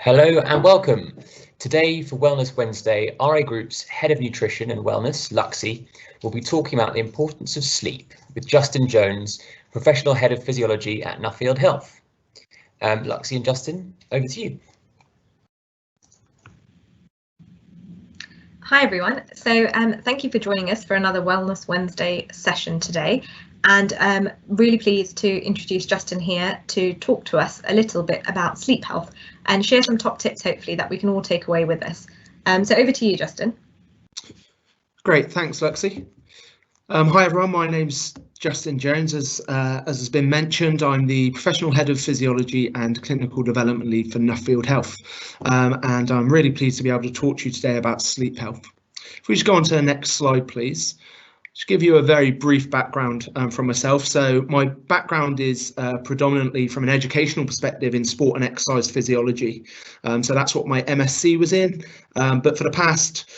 Hello and welcome. Today for Wellness Wednesday, RA Group's Head of Nutrition and Wellness, Luxey, will be talking about the importance of sleep with Justin Jones, Professional Head of Physiology at Nuffield Health. Luxey and Justin, over to you. Hi everyone, so thank you for joining us for another Wellness Wednesday session today, and I'm really pleased to introduce Justin here to talk to us a little bit about sleep health and share some top tips hopefully that we can all take away with us. So over to you, Justin. Great, thanks Luxey. Hi everyone, my name's Justin Jones. As has been mentioned, I'm the Professional Head of Physiology and Clinical Development Lead for Nuffield Health, and I'm really pleased to be able to talk to you today about sleep health. If we just go on to the next slide, please. Just give you a very brief background from myself. So my background is predominantly from an educational perspective in sport and exercise physiology. So that's what my MSc was in, but for the past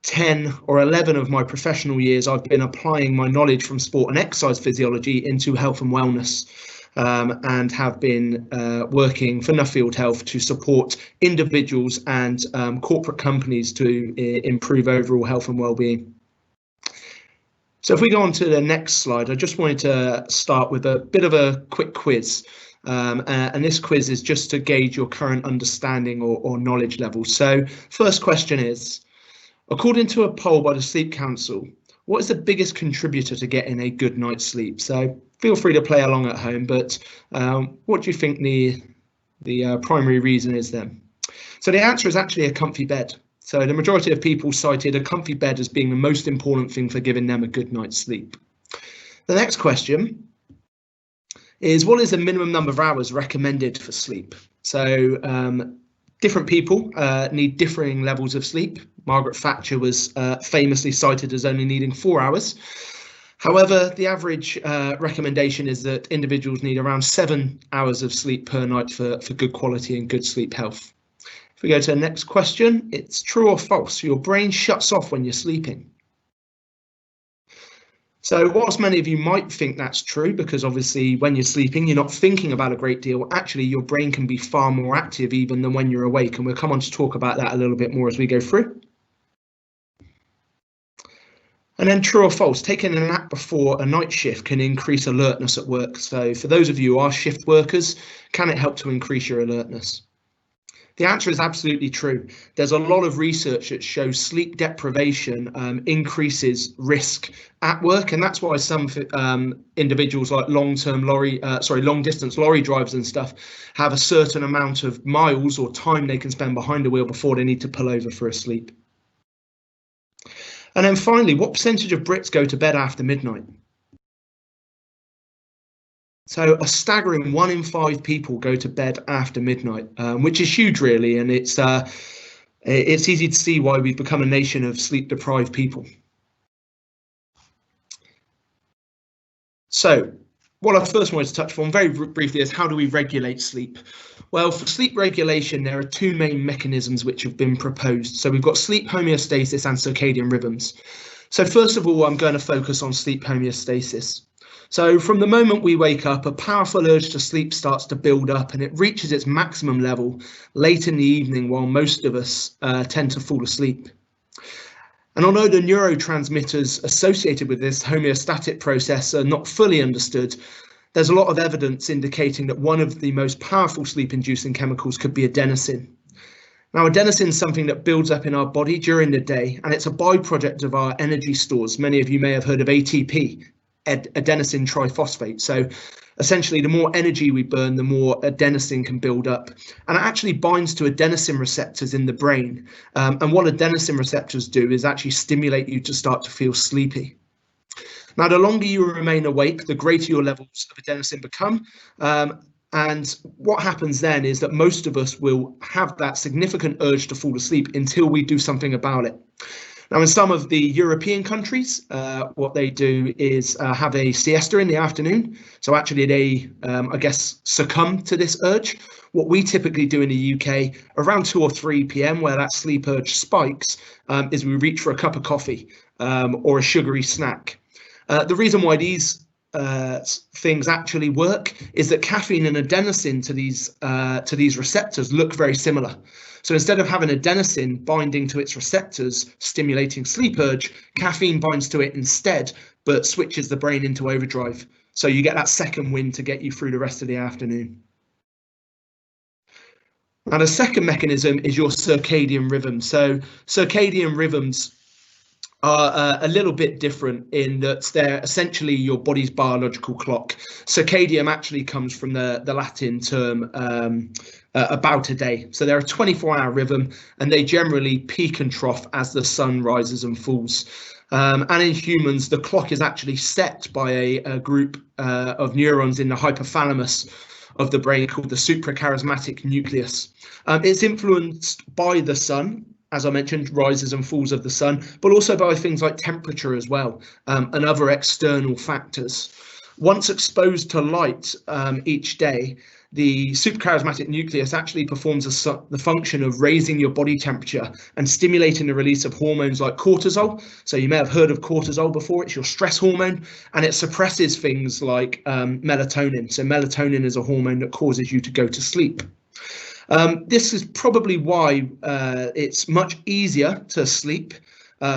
10 or 11 of my professional years, I've been applying my knowledge from sport and exercise physiology into health and wellness, and have been working for Nuffield Health to support individuals and corporate companies to improve overall health and well-being. So if we go on to the next slide, I just wanted to start with a bit of a quick quiz. And this quiz is just to gauge your current understanding or knowledge level. So first question is, according to a poll by the Sleep Council, what is the biggest contributor to getting a good night's sleep? So feel free to play along at home, but what do you think the primary reason is then? So the answer is actually a comfy bed. So the majority of people cited a comfy bed as being the most important thing for giving them a good night's sleep. The next question is, what is the minimum number of hours recommended for sleep? So different people need differing levels of sleep. Margaret Thatcher was famously cited as only needing 4 hours. However, the average recommendation is that individuals need around 7 hours of sleep per night for good quality and good sleep health. If we go to the next question, it's true or false? Your brain shuts off when you're sleeping. So whilst many of you might think that's true, because obviously when you're sleeping, you're not thinking about a great deal, actually your brain can be far more active even than when you're awake. And we'll come on to talk about that a little bit more as we go through. And then true or false, taking a nap before a night shift can increase alertness at work. So for those of you who are shift workers, can it help to increase your alertness? The answer is absolutely true. There's a lot of research that shows sleep deprivation increases risk at work, and that's why some individuals like long distance lorry drivers and stuff have a certain amount of miles or time they can spend behind the wheel before they need to pull over for a sleep. And then finally, what percentage of Brits go to bed after midnight? So a staggering 1 in 5 people go to bed after midnight, which is huge really, and it's easy to see why we've become a nation of sleep-deprived people. So what I first wanted to touch on very briefly is, how do we regulate sleep? Well, for sleep regulation, there are 2 main mechanisms which have been proposed. So we've got sleep homeostasis and circadian rhythms. So first of all, I'm going to focus on sleep homeostasis. So from the moment we wake up, a powerful urge to sleep starts to build up, and it reaches its maximum level late in the evening while most of us tend to fall asleep. And although the neurotransmitters associated with this homeostatic process are not fully understood, there's a lot of evidence indicating that one of the most powerful sleep-inducing chemicals could be adenosine. Now, adenosine is something that builds up in our body during the day, and it's a byproduct of our energy stores. Many of you may have heard of ATP, adenosine triphosphate. So essentially, the more energy we burn, the more adenosine can build up. And it actually binds to adenosine receptors in the brain. And what adenosine receptors do is actually stimulate you to start to feel sleepy. Now, the longer you remain awake, the greater your levels of adenosine become. And what happens then is that most of us will have that significant urge to fall asleep until we do something about it. Now, in some of the European countries, what they do is have a siesta in the afternoon. So actually they, succumb to this urge. What we typically do in the UK around 2 or 3 p.m, where that sleep urge spikes, is we reach for a cup of coffee or a sugary snack. The reason why these things actually work is that caffeine and adenosine to these receptors look very similar. So instead of having adenosine binding to its receptors, stimulating sleep urge, caffeine binds to it instead, but switches the brain into overdrive. So you get that second wind to get you through the rest of the afternoon. Now, the second mechanism is your circadian rhythm. So circadian rhythms are a little bit different in that they're essentially your body's biological clock. Circadian actually comes from the Latin term about a day. So they're a 24-hour rhythm, and they generally peak and trough as the sun rises and falls. And in humans, the clock is actually set by a group of neurons in the hypothalamus of the brain called the suprachiasmatic nucleus. It's influenced by the sun, as I mentioned, rises and falls of the sun, but also by things like temperature as well, and other external factors. Once exposed to light each day, the suprachiasmatic nucleus actually performs the function of raising your body temperature and stimulating the release of hormones like cortisol. So you may have heard of cortisol before. It's your stress hormone, and it suppresses things like melatonin. So melatonin is a hormone that causes you to go to sleep. This is probably why it's much easier to sleep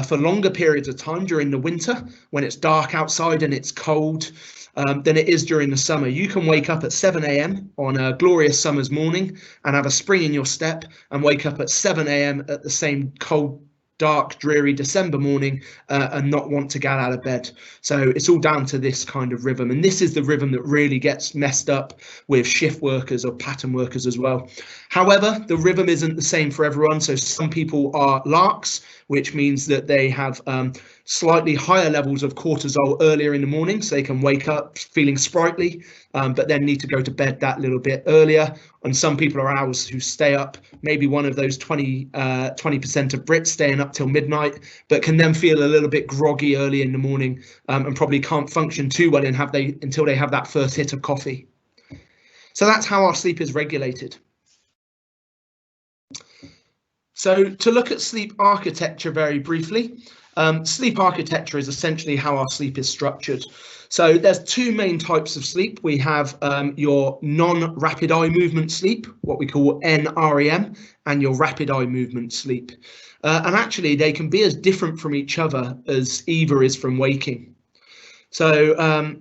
for longer periods of time during the winter when it's dark outside and it's cold than it is during the summer. You can wake up at 7 a.m. on a glorious summer's morning and have a spring in your step, and wake up at 7 a.m. at the same cold, dark, dreary December morning and not want to get out of bed. So it's all down to this kind of rhythm, and this is the rhythm that really gets messed up with shift workers or pattern workers as well. However, the rhythm isn't the same for everyone. So some people are larks, which means that they have slightly higher levels of cortisol earlier in the morning, so they can wake up feeling sprightly, but then need to go to bed that little bit earlier. And some people are owls who stay up, maybe one of those 20% of Brits staying up till midnight, but can then feel a little bit groggy early in the morning, and probably can't function too well until they have that first hit of coffee. So that's how our sleep is regulated. So to look at sleep architecture very briefly, sleep architecture is essentially how our sleep is structured. So there's two main types of sleep. We have your non-rapid eye movement sleep, what we call NREM, and your rapid eye movement sleep. And actually they can be as different from each other as either is from waking. So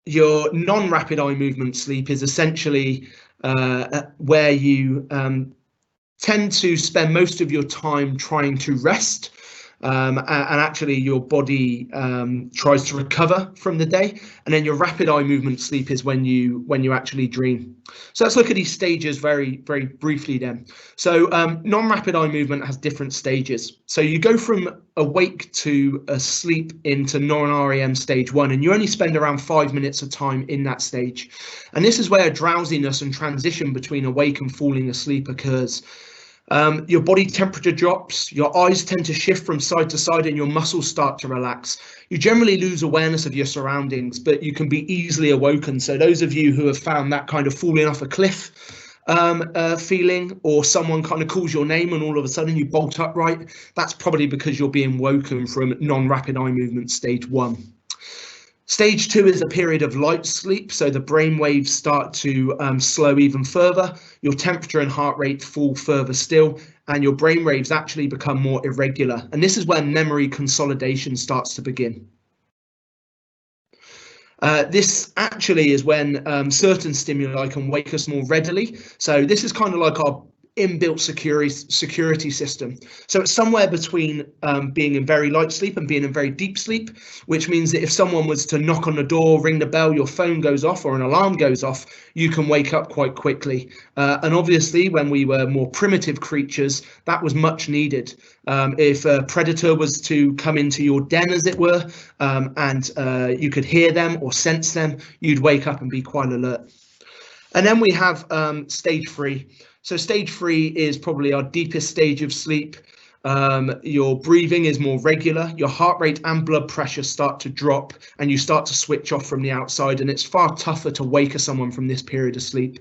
your non-rapid eye movement sleep is essentially where you tend to spend most of your time trying to rest, and actually your body tries to recover from the day. And then your rapid eye movement sleep is when you actually dream. So let's look at these stages very briefly then. So non-rapid eye movement has different stages. So you go from awake to asleep into non-REM stage 1, and you only spend around 5 minutes of time in that stage. And this is where drowsiness and transition between awake and falling asleep occurs. Your body temperature drops, your eyes tend to shift from side to side, and your muscles start to relax. You generally lose awareness of your surroundings, but you can be easily awoken. So those of you who have found that kind of falling off a cliff feeling, or someone kind of calls your name and all of a sudden you bolt upright, that's probably because you're being woken from non-rapid eye movement stage 1. Stage 2 is a period of light sleep, so the brain waves start to slow even further, your temperature and heart rate fall further still, and your brain waves actually become more irregular. And this is when memory consolidation starts to begin. This actually is when certain stimuli can wake us more readily. So this is kind of like our inbuilt security system. So it's somewhere between being in very light sleep and being in very deep sleep, which means that if someone was to knock on the door, ring the bell, your phone goes off or an alarm goes off, you can wake up quite quickly. And obviously when we were more primitive creatures, that was much needed. If a predator was to come into your den, as it were, and you could hear them or sense them, you'd wake up and be quite alert. And then we have stage 3. So stage 3 is probably our deepest stage of sleep. Your breathing is more regular, your heart rate and blood pressure start to drop, and you start to switch off from the outside, and it's far tougher to wake someone from this period of sleep.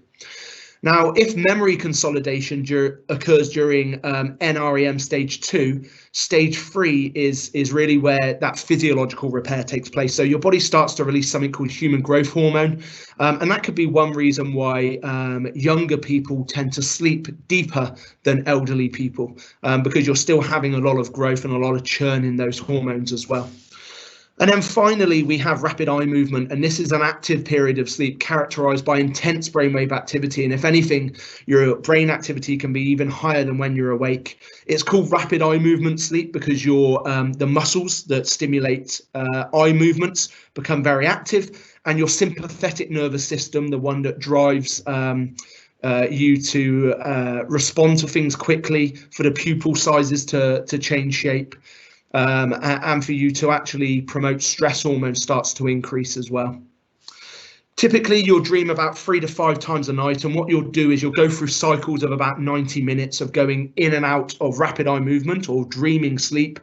Now, if memory consolidation occurs during NREM stage 2, stage 3 is really where that physiological repair takes place. So your body starts to release something called human growth hormone, and that could be one reason why younger people tend to sleep deeper than elderly people, because you're still having a lot of growth and a lot of churn in those hormones as well. And then finally, we have rapid eye movement, and this is an active period of sleep characterized by intense brainwave activity. And if anything, your brain activity can be even higher than when you're awake. It's called rapid eye movement sleep because the muscles that stimulate eye movements become very active, and your sympathetic nervous system, the one that drives you to respond to things quickly, for the pupil sizes to change shape, and for you to actually promote stress hormone starts to increase as well. Typically, you'll dream about 3 to 5 times a night, and what you'll do is you'll go through cycles of about 90 minutes of going in and out of rapid eye movement or dreaming sleep,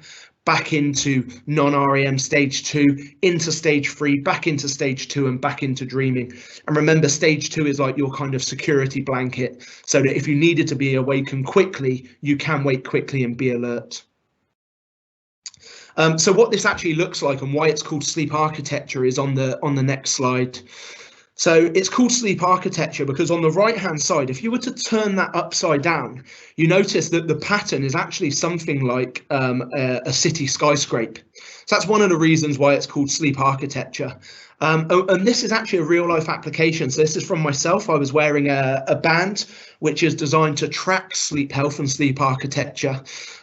back into non-REM stage 2, into stage 3, back into stage 2, and back into dreaming. And remember, stage 2 is like your kind of security blanket, so that if you needed to be awakened quickly, you can wake quickly and be alert. So what this actually looks like and why it's called sleep architecture is on the next slide. So it's called sleep architecture because on the right hand side, if you were to turn that upside down, you notice that the pattern is actually something like a city skyscraper. So that's one of the reasons why it's called sleep architecture. And this is actually a real life application. So this is from myself. I was wearing a band which is designed to track sleep health and sleep architecture.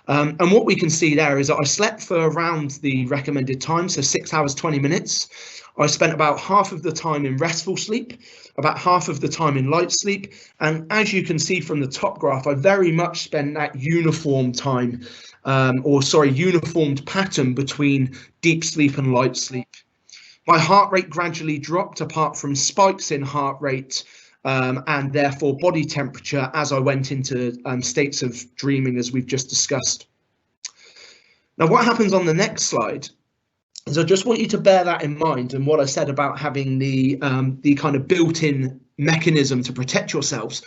And what we can see there is that I slept for around the recommended time, so 6 hours, 20 minutes. I spent about half of the time in restful sleep, about half of the time in light sleep. And as you can see from the top graph, I very much spent that uniformed pattern between deep sleep and light sleep. My heart rate gradually dropped apart from spikes in heart rate and therefore body temperature as I went into states of dreaming, as we've just discussed. Now, what happens on the next slide is I just want you to bear that in mind, and what I said about having the kind of built-in mechanism to protect yourselves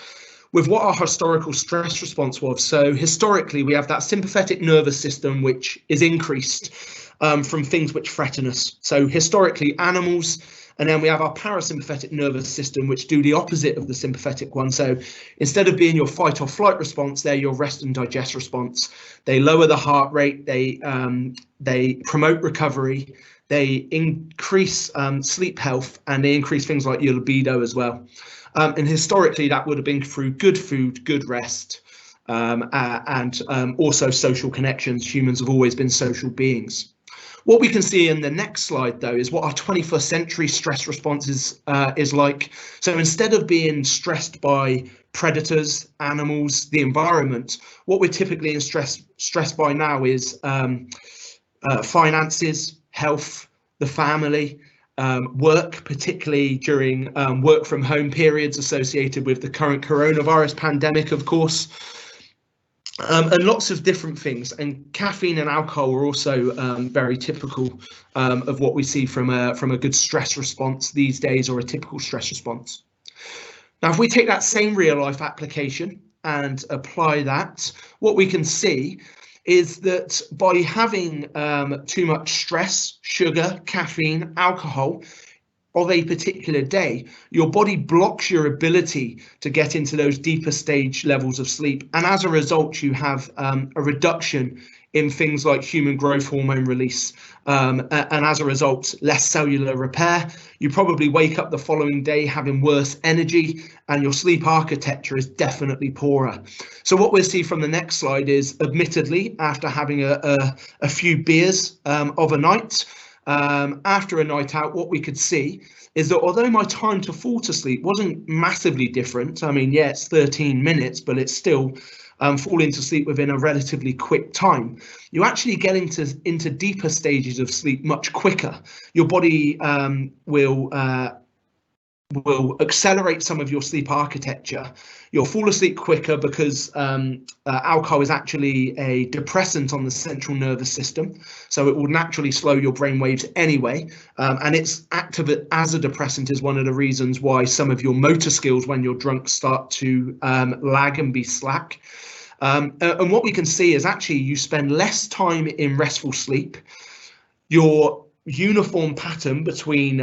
with what our historical stress response was. So historically, we have that sympathetic nervous system which is increased from things which threaten us. So historically, animals, and then we have our parasympathetic nervous system, which do the opposite of the sympathetic one. So instead of being your fight or flight response, they're your rest and digest response. They lower the heart rate, they promote recovery, they increase sleep health, and they increase things like your libido as well. And historically, that would have been through good food, good rest, and also social connections. Humans have always been social beings. What we can see in the next slide, though, is what our 21st century stress response is like. So instead of being stressed by predators, animals, the environment, what we're typically stressed by now is finances, health, the family, work, particularly during work from home periods associated with the current coronavirus pandemic, of course. And lots of different things, and caffeine and alcohol are also very typical of what we see from a good stress response these days, or a typical stress response. Now, if we take that same real life application and apply that, what we can see is that by having too much stress, sugar, caffeine, alcohol of a particular day, your body blocks your ability to get into those deeper stage levels of sleep. And as a result, you have a reduction in things like human growth hormone release. And as a result, less cellular repair. You probably wake up the following day having worse energy, and your sleep architecture is definitely poorer. So what we'll see from the next slide is, admittedly, after having a few beers of a night, after a night out, what we could see is that although my time to fall to sleep wasn't massively different, I mean, yeah, it's 13 minutes, but it's still falling to sleep within a relatively quick time. You actually get into deeper stages of sleep much quicker. Your body will will accelerate some of your sleep architecture. You'll fall asleep quicker because alcohol is actually a depressant on the central nervous system, so it will naturally slow your brain waves anyway, and it's active as a depressant is one of the reasons why some of your motor skills when you're drunk start to lag and be slack. And what we can see is actually you spend less time in restful sleep. Your uniform pattern between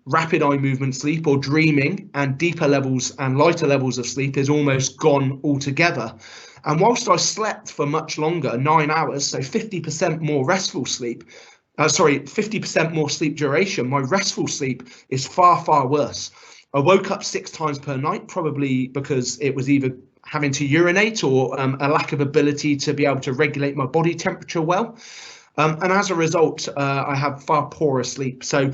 rapid eye movement sleep or dreaming and deeper levels and lighter levels of sleep is almost gone altogether. And whilst I slept for much longer, 9 hours, so 50% more restful sleep, 50% more sleep duration, my restful sleep is far, far worse. I woke up 6 times per night, probably because it was either having to urinate or a lack of ability to be able to regulate my body temperature well. And as a result, I have far poorer sleep. So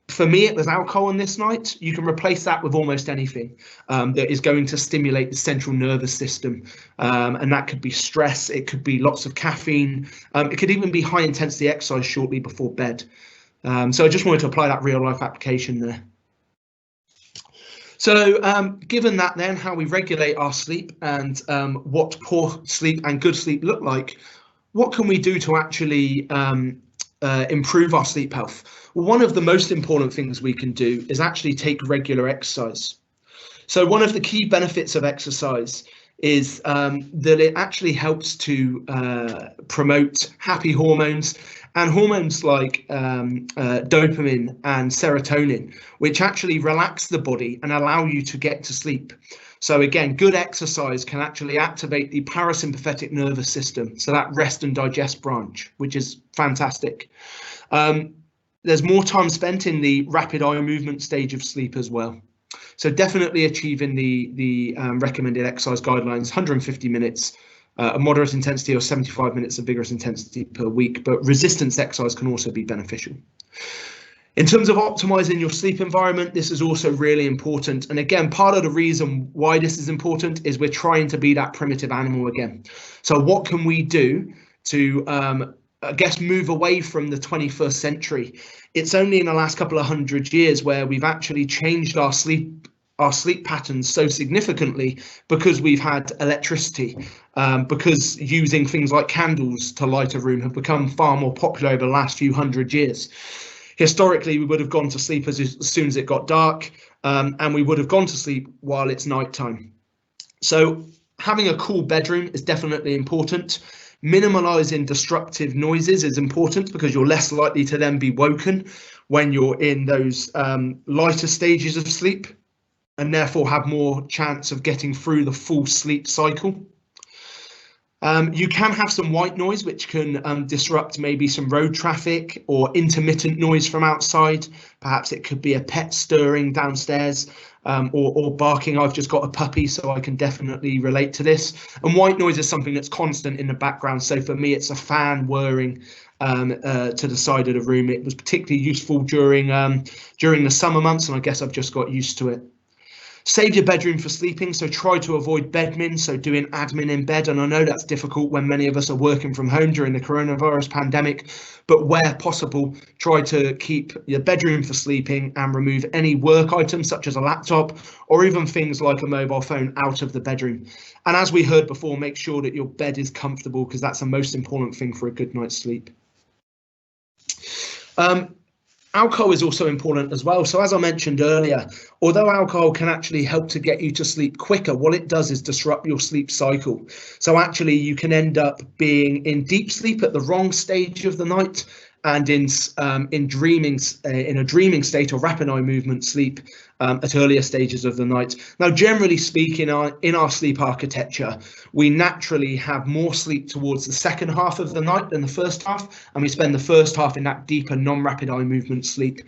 for me, it was alcohol on this night. You can replace that with almost anything that is going to stimulate the central nervous system. And that could be stress. It could be lots of caffeine. It could even be high intensity exercise shortly before bed. So I just wanted to apply that real life application there. So given that then how we regulate our sleep and what poor sleep and good sleep look like, what can we do to actually improve our sleep health? Well, one of the most important things we can do is actually take regular exercise. So one of the key benefits of exercise is that it actually helps to promote happy hormones and hormones like dopamine and serotonin, which actually relax the body and allow you to get to sleep. So again, good exercise can actually activate the parasympathetic nervous system, so that rest and digest branch, which is fantastic. There's more time spent in the rapid eye movement stage of sleep as well. So definitely achieving the recommended exercise guidelines, 150 minutes, a moderate intensity or 75 minutes of vigorous intensity per week, but resistance exercise can also be beneficial. In terms of optimizing your sleep environment, this is also really important. And again, part of the reason why this is important is we're trying to be that primitive animal again. So what can we do to, I guess, move away from the 21st century? It's only in the last couple of 100 years where we've actually changed our sleep patterns so significantly because we've had electricity, because using things like candles to light a room have become far more popular over the last few 100 years. Historically, we would have gone to sleep as soon as it got dark, and we would have gone to sleep while it's nighttime. So having a cool bedroom is definitely important. Minimalising destructive noises is important because you're less likely to then be woken when you're in those lighter stages of sleep, and therefore have more chance of getting through the full sleep cycle. You can have some white noise, which can disrupt maybe some road traffic or intermittent noise from outside. Perhaps it could be a pet stirring downstairs or barking. I've just got a puppy, so I can definitely relate to this. And white noise is something that's constant in the background. So for me, it's a fan whirring to the side of the room. It was particularly useful during the summer months, and I guess I've just got used to it. Save your bedroom for sleeping, so try to avoid bedmin, so doing admin in bed. And I know that's difficult when many of us are working from home during the coronavirus pandemic, but where possible, try to keep your bedroom for sleeping and remove any work items such as a laptop or even things like a mobile phone out of the bedroom. And as we heard before, make sure that your bed is comfortable because that's the most important thing for a good night's sleep. Alcohol is also important as well. So as I mentioned earlier, although alcohol can actually help to get you to sleep quicker, what it does is disrupt your sleep cycle. So actually you can end up being in deep sleep at the wrong stage of the night and in a dreaming state or rapid eye movement sleep at earlier stages of the night. Now, generally speaking, in our sleep architecture, we naturally have more sleep towards the second half of the night than the first half, and we spend the first half in that deeper non-rapid eye movement sleep.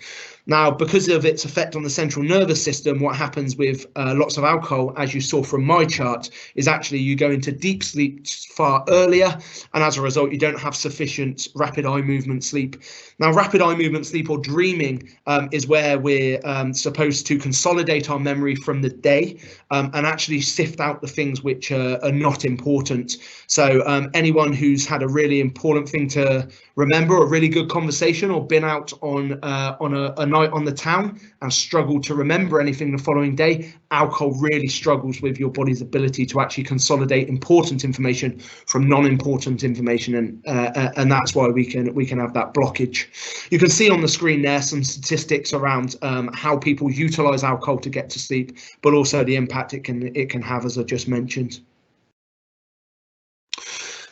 Now, because of its effect on the central nervous system, what happens with lots of alcohol, as you saw from my chart, is actually you go into deep sleep far earlier, and as a result, you don't have sufficient rapid eye movement sleep. Now, rapid eye movement sleep or dreaming is where we're supposed to consolidate our memory from the day and actually sift out the things which are not important. So anyone who's had a really important thing to remember, a really good conversation, or been out on a night night on the town and struggle to remember anything the following day, alcohol really struggles with your body's ability to actually consolidate important information from non-important information, and that's why we can have that blockage. You can see on the screen there some statistics around how people utilize alcohol to get to sleep, but also the impact it can have, as I just mentioned.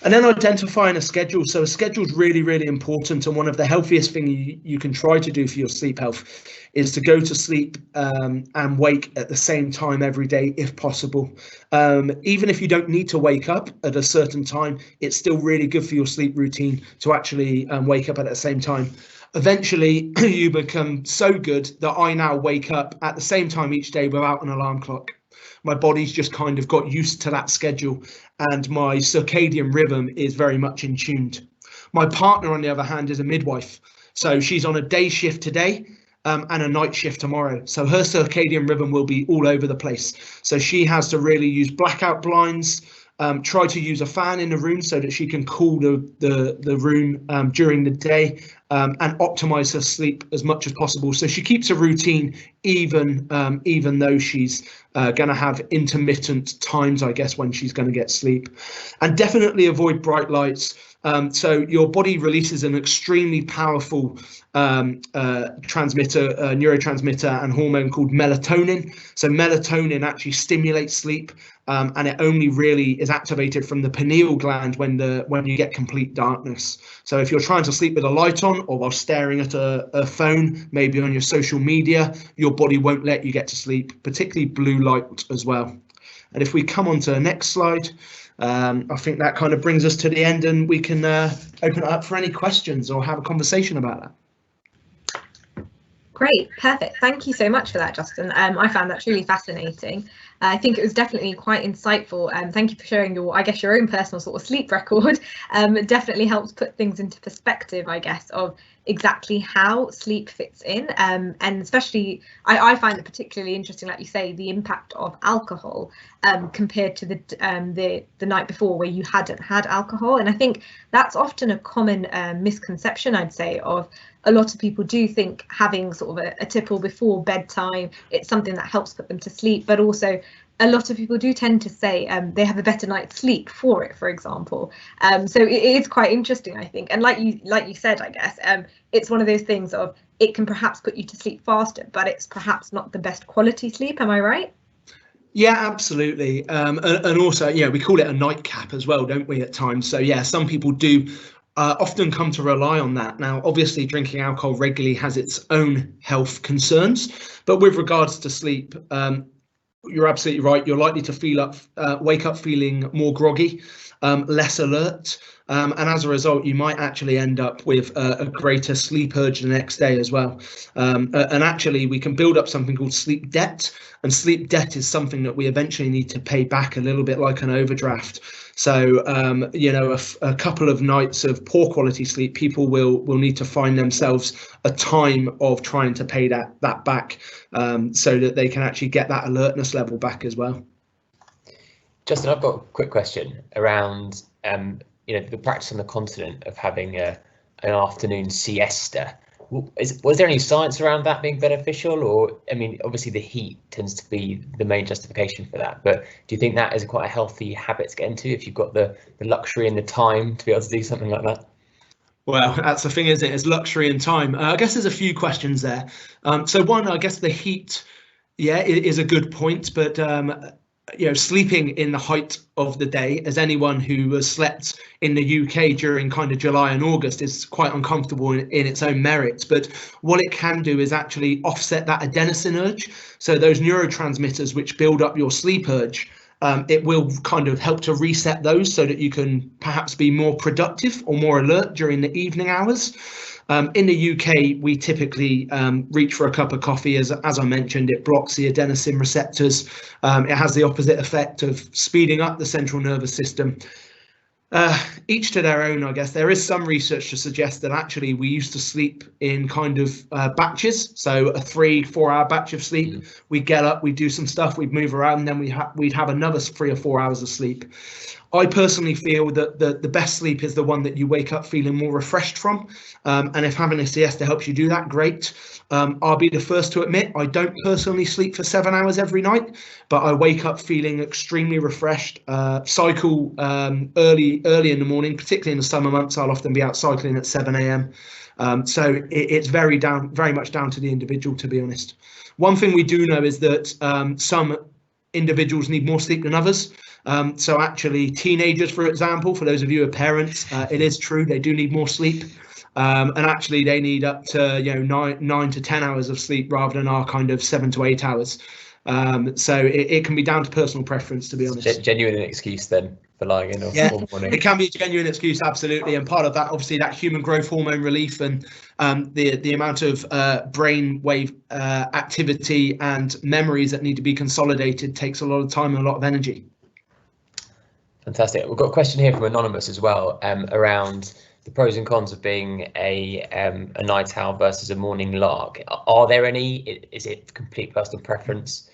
And then identifying a schedule. So a schedule is really, really important. And one of the healthiest things you can try to do for your sleep health is to go to sleep and wake at the same time every day, if possible. Even if you don't need to wake up at a certain time, it's still really good for your sleep routine to actually wake up at the same time. Eventually, you become so good that I now wake up at the same time each day without an alarm clock. My body's just kind of got used to that schedule, and my circadian rhythm is very much in tune. My partner, on the other hand, is a midwife. So she's on a day shift today and a night shift tomorrow. So her circadian rhythm will be all over the place. So she has to really use blackout blinds, try to use a fan in the room so that she can cool the room during the day, and optimize her sleep as much as possible. So she keeps a routine even though she's going to have intermittent times, I guess, when she's going to get sleep. And definitely avoid bright lights. So your body releases an extremely powerful neurotransmitter and hormone called melatonin. So melatonin actually stimulates sleep, and it only really is activated from the pineal gland when you get complete darkness. So if you're trying to sleep with a light on, or while staring at a phone, maybe on your social media, your body won't let you get to sleep, particularly blue light as well. And if we come on to the next slide, I think that kind of brings us to the end, and we can open it up for any questions or have a conversation about that. Great, perfect. Thank you so much for that, Justin. I found that truly fascinating. I think it was definitely quite insightful. Thank you for sharing your own personal sort of sleep record. It definitely helps put things into perspective, I guess, of exactly how sleep fits in. And especially, I find it particularly interesting, like you say, the impact of alcohol compared to the night before where you hadn't had alcohol. And I think that's often a common misconception, I'd say, of a lot of people do think having sort of a tipple before bedtime, it's something that helps put them to sleep, but also a lot of people do tend to say they have a better night's sleep for it, for example. So it is quite interesting, I think. And like you said, I guess, it's one of those things of it can perhaps put you to sleep faster, but it's perhaps not the best quality sleep. Am I right? Yeah, absolutely. And also, yeah, we call it a nightcap as well, don't we, at times? So yeah, some people do often come to rely on that. Now, obviously, drinking alcohol regularly has its own health concerns, but with regards to sleep, you're absolutely right. You're likely to wake up feeling more groggy, less alert, and as a result, you might actually end up with a greater sleep urge the next day as well. And actually, we can build up something called sleep debt, and sleep debt is something that we eventually need to pay back, a little bit like an overdraft. So, a couple of nights of poor quality sleep, people will need to find themselves a time of trying to pay that back, so that they can actually get that alertness level back as well. Justin, I've got a quick question around the practice on the continent of having an afternoon siesta. Was there any science around that being beneficial? Or, I mean, obviously the heat tends to be the main justification for that, but do you think that is quite a healthy habit to get into if you've got the luxury and the time to be able to do something like that? Well, that's the thing, isn't it? It's luxury and time. I guess there's a few questions there. So one, I guess the heat, yeah, is a good point, but sleeping in the height of the day, as anyone who has slept in the UK during kind of July and August, is quite uncomfortable in its own merits. But what it can do is actually offset that adenosine urge. So those neurotransmitters which build up your sleep urge, it will kind of help to reset those so that you can perhaps be more productive or more alert during the evening hours. In the UK, we typically reach for a cup of coffee. As I mentioned, it blocks the adenosine receptors. It has the opposite effect of speeding up the central nervous system. Each to their own, I guess. There is some research to suggest that actually we used to sleep in kind of batches. So a 3-4 hour batch of sleep. We'd get up, we'd do some stuff, we'd move around, and then we'd have another 3 or 4 hours of sleep. I personally feel that the best sleep is the one that you wake up feeling more refreshed from. And if having a siesta helps you do that, great. I'll be the first to admit I don't personally sleep for 7 hours every night, but I wake up feeling extremely refreshed. Cycle early in the morning, particularly in the summer months. I'll often be out cycling at 7 a.m. So it's very much down to the individual, to be honest. One thing we do know is that some individuals need more sleep than others. So actually, teenagers, for example, for those of you who are parents, it is true they do need more sleep. And actually, they need up to 9 to 10 hours of sleep rather than our kind of 7 to 8 hours. So it can be down to personal preference, to be honest. Genuine excuse then for lying in all morning. It can be a genuine excuse, absolutely. And part of that, obviously, that human growth hormone relief and the amount of brain wave activity and memories that need to be consolidated takes a lot of time and a lot of energy. Fantastic. We've got a question here from Anonymous as well around the pros and cons of being a night owl versus a morning lark. Are there any? Is it complete personal preference?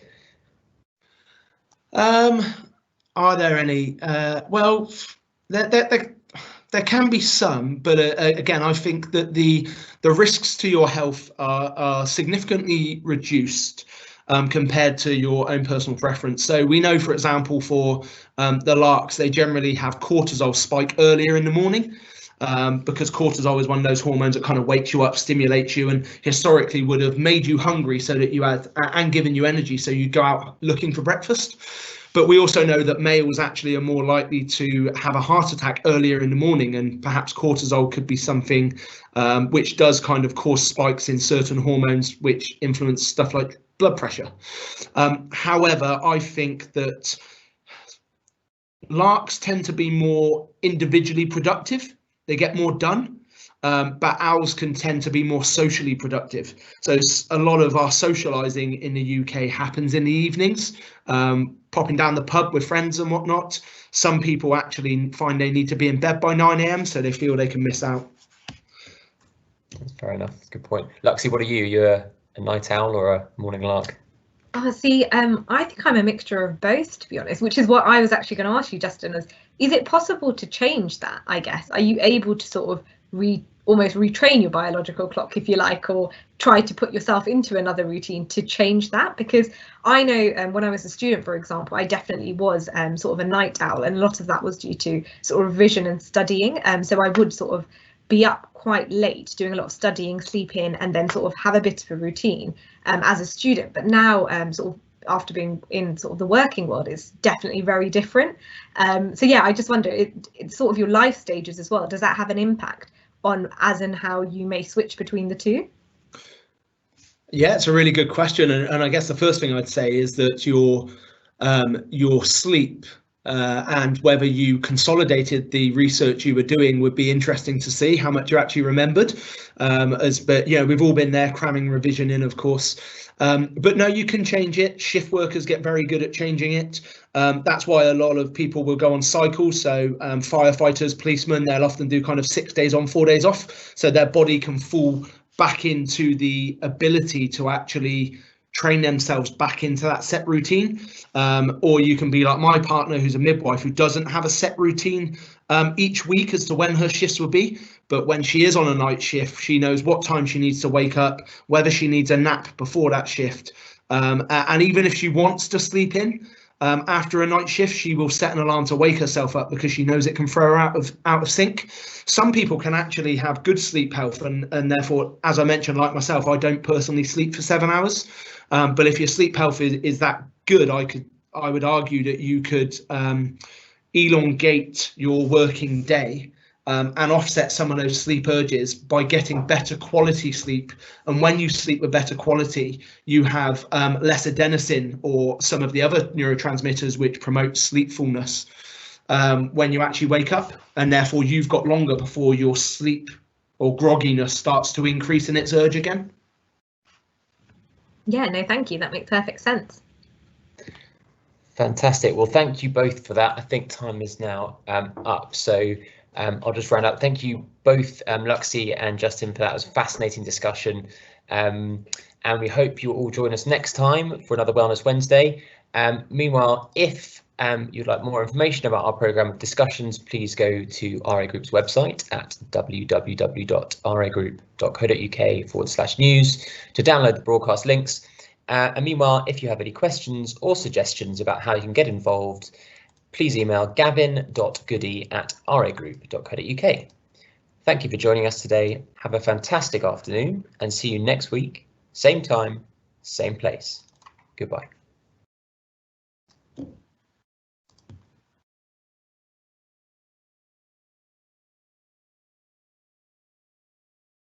Are there any? Well, there can be some, but again, I think that the risks to your health are significantly reduced compared to your own personal preference. So we know, for example, for the larks, they generally have cortisol spike earlier in the morning. Because cortisol is one of those hormones that kind of wakes you up, stimulates you, and historically would have made you hungry so that you had and given you energy so you go out looking for breakfast. But we also know that males actually are more likely to have a heart attack earlier in the morning, and perhaps cortisol could be something which does kind of cause spikes in certain hormones which influence stuff like blood pressure. However, I think that larks tend to be more individually productive. They get more done, but owls can tend to be more socially productive. So a lot of our socializing in the UK happens in the evenings, popping down the pub with friends and whatnot. Some people actually find they need to be in bed by 9 a.m, so they feel they can miss out. That's fair enough. That's a good point. Luxey, what are you? You're a night owl or a morning lark? Oh, see, I think I'm a mixture of both, to be honest, which is what I was actually going to ask you, Justin, is it possible to change that, I guess? Are you able to sort of almost retrain your biological clock, if you like, or try to put yourself into another routine to change that? Because I know when I was a student, for example, I definitely was sort of a night owl, and a lot of that was due to sort of revision and studying. So I would sort of be up quite late doing a lot of studying, sleep in, and then sort of have a bit of a routine as a student. But now sort of after being in sort of the working world is definitely very different. So yeah, I just wonder, it's sort of your life stages as well. Does that have an impact on as in how you may switch between the two? Yeah, it's a really good question, and I guess the first thing I'd say is that your sleep and whether you consolidated the research you were doing would be interesting to see how much you actually remembered. But yeah, we've all been there cramming revision in, of course. But no, you can change it. Shift workers get very good at changing it. That's why a lot of people will go on cycles. So firefighters, policemen, they'll often do kind of 6 days on, 4 days off. So their body can fall back into the ability to actually train themselves back into that set routine. Or you can be like my partner, who's a midwife, who doesn't have a set routine each week as to when her shifts will be. But when she is on a night shift, she knows what time she needs to wake up, whether she needs a nap before that shift. And even if she wants to sleep in after a night shift, she will set an alarm to wake herself up because she knows it can throw her out of sync. Some people can actually have good sleep health, and therefore, as I mentioned, like myself, I don't personally sleep for 7 hours. But if your sleep health is that good, I would argue that you could elongate your working day and offset some of those sleep urges by getting better quality sleep. And when you sleep with better quality, you have less adenosine or some of the other neurotransmitters which promote sleepfulness when you actually wake up, and therefore you've got longer before your sleep or grogginess starts to increase in its urge again. Yeah, no, thank you. That makes perfect sense. Fantastic. Well, thank you both for that. I think time is now up, so I'll just round up. Thank you both, Luxey and Justin, for that. It was a fascinating discussion, and we hope you'll all join us next time for another Wellness Wednesday. Meanwhile, if you'd like more information about our programme of discussions, please go to RA Group's website at www.ragroup.co.uk/news to download the broadcast links. And meanwhile, if you have any questions or suggestions about how you can get involved, please email gavin.goody@ragroup.co.uk. Thank you for joining us today. Have a fantastic afternoon and see you next week, same time, same place. Goodbye.